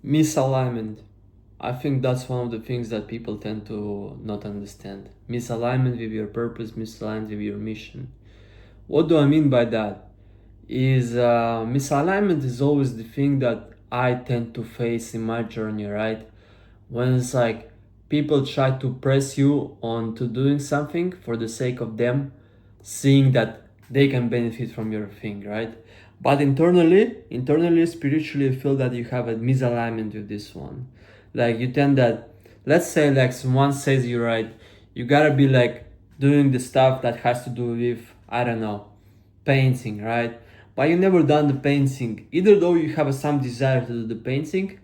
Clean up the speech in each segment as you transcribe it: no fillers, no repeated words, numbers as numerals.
Misalignment. I think that's one of the things that people tend to not understand. Misalignment with your purpose, misaligned with your mission. What do I mean by that? Is misalignment is always the thing that I tend to face in my journey, right? When it's like people try to press you on to doing something for the sake of them, seeing that they can benefit from your thing, right? But internally, spiritually, you feel that you have a misalignment with this one. Like you tend that, let's say, like someone says you right, you gotta be like doing the stuff that has to do with, I don't know, painting, right? But you never done the painting, either though you have some desire to do the painting,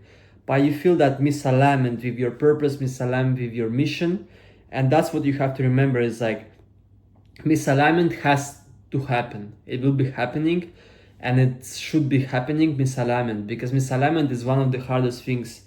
but you feel that misalignment with your purpose, misalignment with your mission, and that's what you have to remember is like misalignment has to happen. It will be happening, and it should be happening. Misalignment, because misalignment is one of the hardest things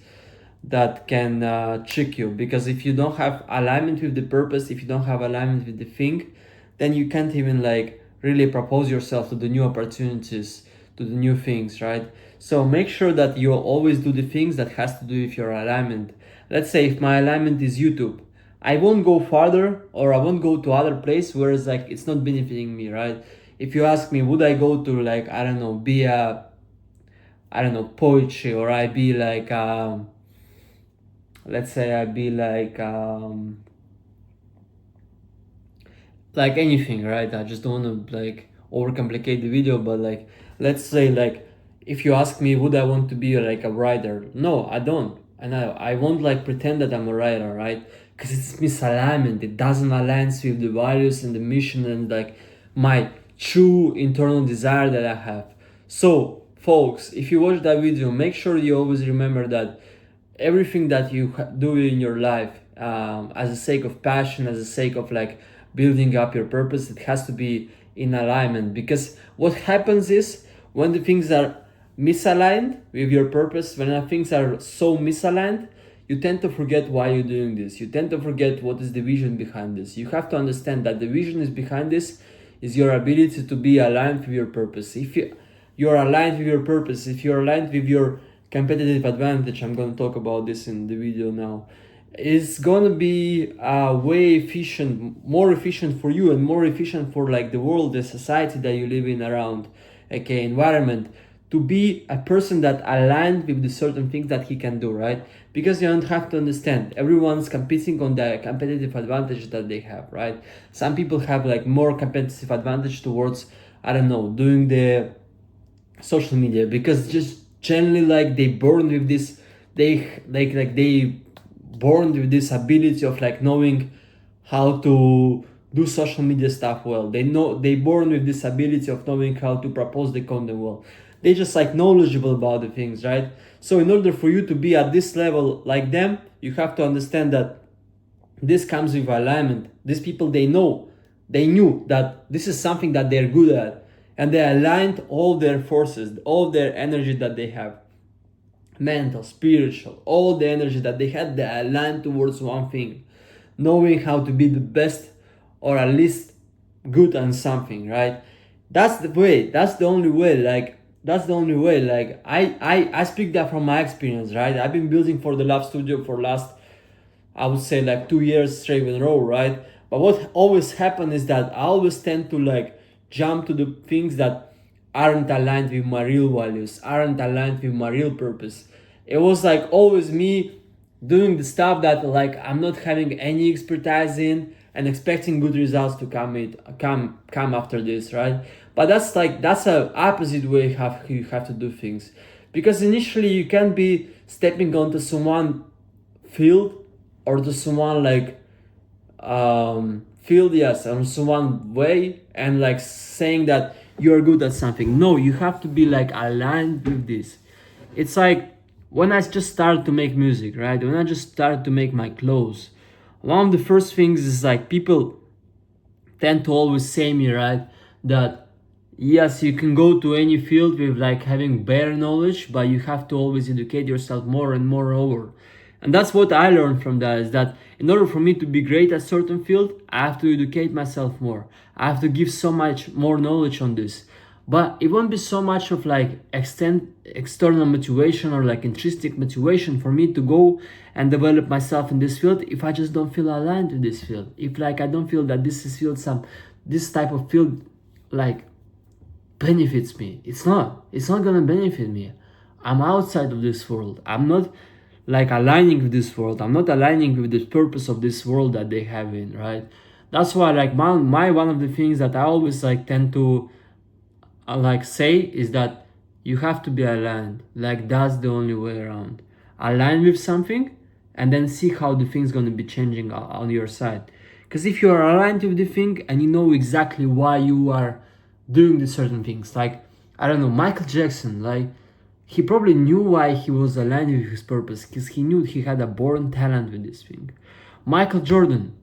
that can trick you, because if you don't have alignment with the purpose, if you don't have alignment with the thing, then you can't even like really propose yourself to the new opportunities, to the new things, right? So make sure that you always do the things that has to do with your alignment. Let's say if my alignment is YouTube, I won't go farther, or I won't go to other place where it's like it's not benefiting me, right? If you ask me, would I go to like, I don't know, be a, I don't know, poetry, or I be like let's say I be like anything, right? I just don't want to like overcomplicate the video, but like let's say like if you ask me would I want to be like a writer, no, I don't. And I won't like pretend that I'm a writer, right? Because it's misalignment. It doesn't align with the values and the mission and like my true internal desire that I have. So folks, if you watch that video, make sure you always remember that everything that you do in your life, as a sake of passion, as a sake of like building up your purpose, it has to be in alignment. Because what happens is when the things are misaligned with your purpose, when the things are so misaligned, you tend to forget why you're doing this. You tend to forget what is the vision behind this. You have to understand that the vision is behind this is your ability to be aligned with your purpose. If you're aligned with your purpose, if you're aligned with your competitive advantage, I'm going to talk about this in the video now, it's going to be way efficient, more efficient for you and more efficient for like the world, the society that you live in around, okay, environment, to be a person that aligned with the certain things that he can do, right? Because you don't have to understand, everyone's competing on the competitive advantage that they have, right? Some people have like more competitive advantage towards, I don't know, doing the social media, because just generally like they born with this, they born with this ability of like knowing how to do social media stuff well. They know, they born with this ability of knowing how to propose the content well. They just like knowledgeable about the things, right? So in order for you to be at this level like them, you have to understand that this comes with alignment. These people, they know, they knew that this is something that they're good at, and they aligned all their forces, all their energy that they have, mental, spiritual, all the energy that they had, they aligned towards one thing, knowing how to be the best, or at least good on something, right? That's the way, that's the only way, like that's the only way. Like I speak that from my experience, right? I've been building for the love studio for last, I would say, like 2 years straight in a row, right? But what always happens is that I always tend to like jump to the things that aren't aligned with my real values, aren't aligned with my real purpose. It was like always me doing the stuff that like I'm not having any expertise in, and expecting good results to come after this, right? But that's like, that's a opposite way you have to do things, because initially you can be stepping onto someone field, or to someone like field, yes, on someone way, and like saying that you're good at something. No, you have to be like aligned with this. It's like when I just started to make music, right? When I just started to make my clothes, one of the first things is like people tend to always say me, right, that yes, you can go to any field with like having better knowledge, but you have to always educate yourself more and more over. And that's what I learned from that, is that in order for me to be great at certain field, I have to educate myself more. I have to give so much more knowledge on this. But it won't be so much of like external motivation or like intrinsic motivation for me to go and develop myself in this field if I just don't feel aligned with this field. If like I don't feel that this type of field like benefits me. It's not gonna benefit me. I'm outside of this world. I'm not like aligning with this world. I'm not aligning with the purpose of this world that they have in, right? That's why like my one of the things that I always like tend to like say is that you have to be aligned. Like that's the only way around. Align with something and then see how the thing's gonna be changing on your side. Because if you are aligned with the thing and you know exactly why you are doing the certain things, like I don't know, Michael Jackson, like he probably knew why he was aligned with his purpose because he knew he had a born talent with this thing. Michael Jordan,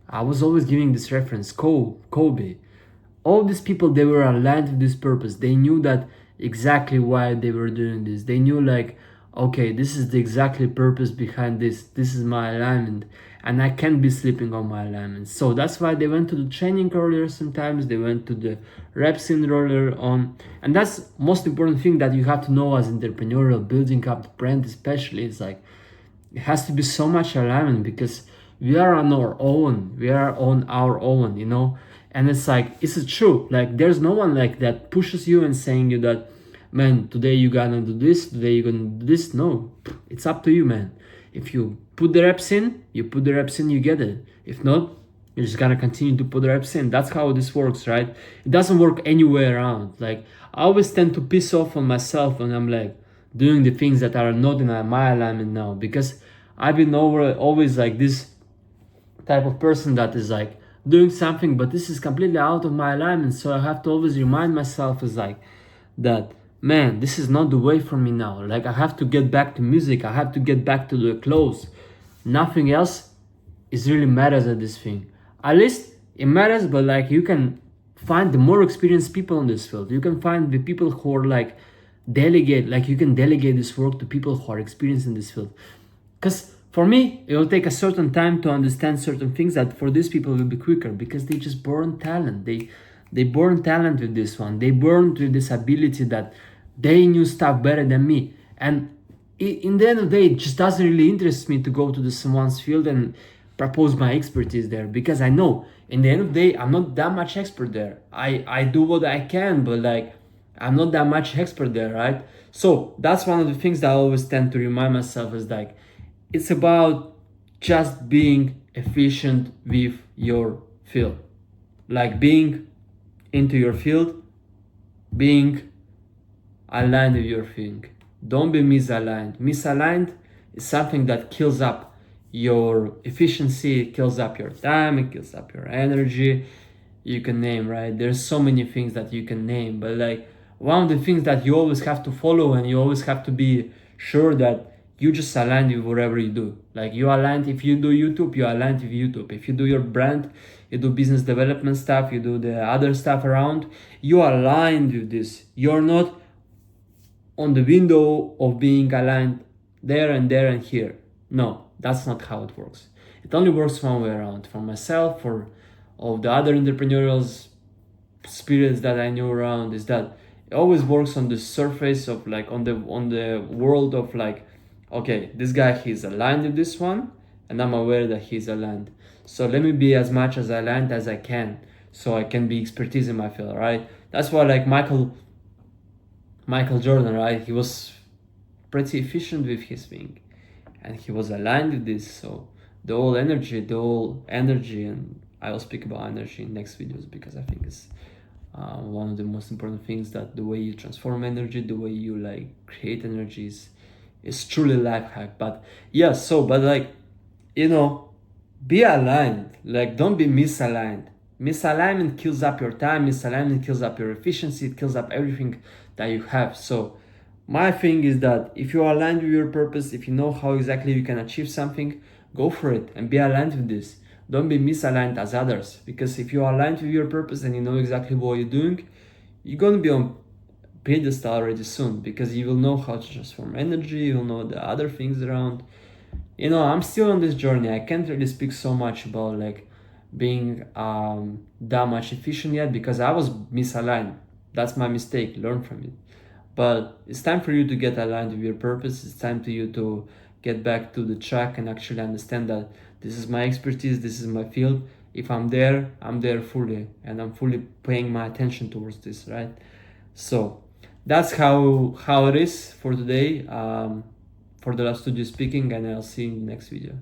I was always giving this reference, Kobe, all these people, they were aligned with this purpose. They knew that exactly why they were doing this. They knew like, okay, this is the exactly purpose behind this is my alignment and I can't be sleeping on my alignment. So that's why they went to the training earlier. Sometimes they went to the reps in earlier on, and that's most important thing that you have to know as entrepreneurial, building up the brand especially. It's like it has to be so much alignment because we are on our own, and it's like, is it true? Like there's no one like that pushes you and saying you that, man, today you gonna do this, today you're gonna do this. No, it's up to you, man. If you put the reps in, you get it. If not, you're just gonna continue to put the reps in. That's how this works, right? It doesn't work anywhere around. Like I always tend to piss off on myself when I'm like doing the things that are not in my alignment now, because I've been always like this type of person that is like doing something, but this is completely out of my alignment. So I have to always remind myself is like that, man, this is not the way for me now. Like I have to get back to music. I have to get back to the clothes. Nothing else is really matters at this thing. At least it matters, but like you can find the more experienced people in this field. You can find the people who are like you can delegate this work to people who are experienced in this field. Because for me, it will take a certain time to understand certain things that for these people will be quicker because they just born talent. They born talent with this one. They born with this ability that they knew stuff better than me. And in the end of the day, it just doesn't really interest me to go to someone's field and propose my expertise there, because I know in the end of the day, I'm not that much expert there. I do what I can, but like I'm not that much expert there, right? So that's one of the things that I always tend to remind myself is like, it's about just being efficient with your field, like being into your field, being aligned with your thing. Don't be misaligned. Misaligned is something that kills up your efficiency, it kills up your time, it kills up your energy. You can name, right? There's so many things that you can name, but like one of the things that you always have to follow and you always have to be sure that you just align with whatever you do. Like you aligned, if you do YouTube, you aligned with YouTube. If you do your brand, you do business development stuff, you do the other stuff around, you aligned with this. You're not on the window of being aligned there and here. No, that's not how it works. It only works one way around. For myself, for all the other entrepreneurial spirits that I know around, is that it always works on the surface of like on the world of like, okay, this guy, he's aligned with this one, and I'm aware that he's aligned. So let me be as much as aligned as I can, so I can be expertise in my field, right? That's why like Michael Jordan, right? He was pretty efficient with his thing, and he was aligned with this. So the whole energy, and I will speak about energy in next videos because I think it's one of the most important things, that the way you transform energy, the way you like create energies, is truly life hack. But yeah, but like, be aligned. Like don't be misaligned. Misalignment kills up your time, misalignment kills up your efficiency, it kills up everything that you have. So my thing is that if you are aligned with your purpose, if you know how exactly you can achieve something, go for it and be aligned with this. Don't be misaligned as others, because if you are aligned with your purpose and you know exactly what you're doing, you're gonna be on pedestal already soon, because you will know how to transform energy, you'll know the other things around. I'm still on this journey. I can't really speak so much about like being that much efficient yet, because I was misaligned that's my mistake, learn from it. But it's time for you to get aligned with your purpose. It's time to you to get back to the track and actually understand that this is my expertise, this is my field. If I'm there fully, and I'm fully paying my attention towards this, right? So that's how it is for today, for the last studio speaking, and I'll see you in the next video.